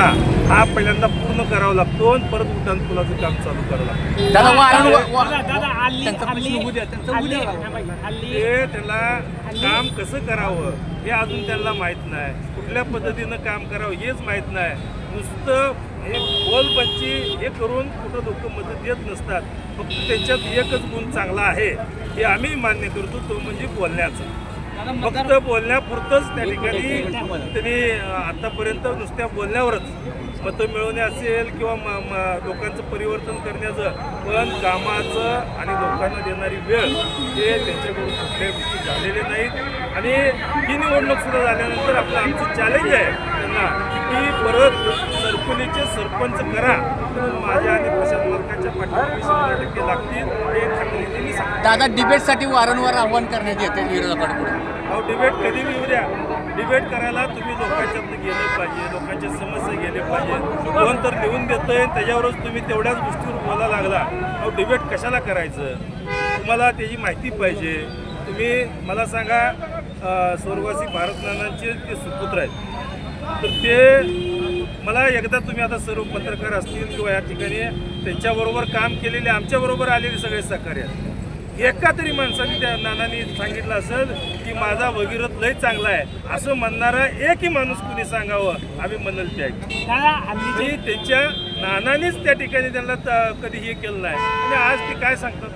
मुद्दा हा पहिल्यांदा पूर्ण करावा लागतो आणि परत उड्डाणपुलाचं काम चालू करावं लागतं. दादा ते त्याला काम कसं करावं हे अजून त्यांना माहीत नाही, कुठल्या पद्धतीनं काम करावं हेच माहीत नाही. नुसतं हे बोलबच्ची हे करून कुठं लोक मदत देत नसतात. फक्त त्यांच्यात एकच गुण चांगला आहे हे आम्ही मान्य करतो, तो म्हणजे बोलण्याचा. फक्त बोलण्यापुरतंच त्या ठिकाणी त्यांनी आतापर्यंत नुसत्या बोलण्यावरच मतं मिळवणे असेल किंवा लोकांचं परिवर्तन करण्याचं, पण कामाचं आणि लोकांना देणारी वेळ हे त्यांच्याकडून कुठल्याही गोष्टी झालेले नाहीत. आणि ही निवडणूक सुद्धा झाल्यानंतर आपलं आमचं चॅलेंज आहे त्यांना की परत सरकुलीचे सरपंच करा, माझ्या आणि प्रशांत मालकाच्या पाठीमागे 100% लागतील हे खात्रीने मी सांगतो. दादा डिबेटसाठी वारंवार आव्हान करण्यात येते विरोधकांकडून. अहो डिबेट कधी येऊ द्या, डिबेट करायला तुम्ही लोकांच्यातनं गेलं पाहिजे, लोकांच्या समस्या गेले पाहिजे. कोण तर लिहून देतंय त्याच्यावरच तुम्ही तेवढ्याच गोष्टीवर बोलायला लागला. अहो डिबेट कशाला करायचं, तुम्हाला त्याची माहिती पाहिजे. तुम्ही मला सांगा, स्वर्गवासी भारत नानांचे ते सुपुत्र आहेत, तर ते मला एकदा तुम्ही आता सर्व पत्रकार असतील किंवा या ठिकाणी त्यांच्याबरोबर काम केलेले आमच्याबरोबर आलेले सगळे सहकारी आहेत. एका तरी माणसाने त्या नानांनी सांगितलं असेल की माझा भगीरथ लय चांगला आहे असं म्हणणारा एकही माणूस कुणी सांगावं, आम्ही म्हणाल ते ऐकतो. त्यांच्या नानानेच त्या ठिकाणी त्यांना कधी हे केलं नाही आणि आज ते काय सांगतात.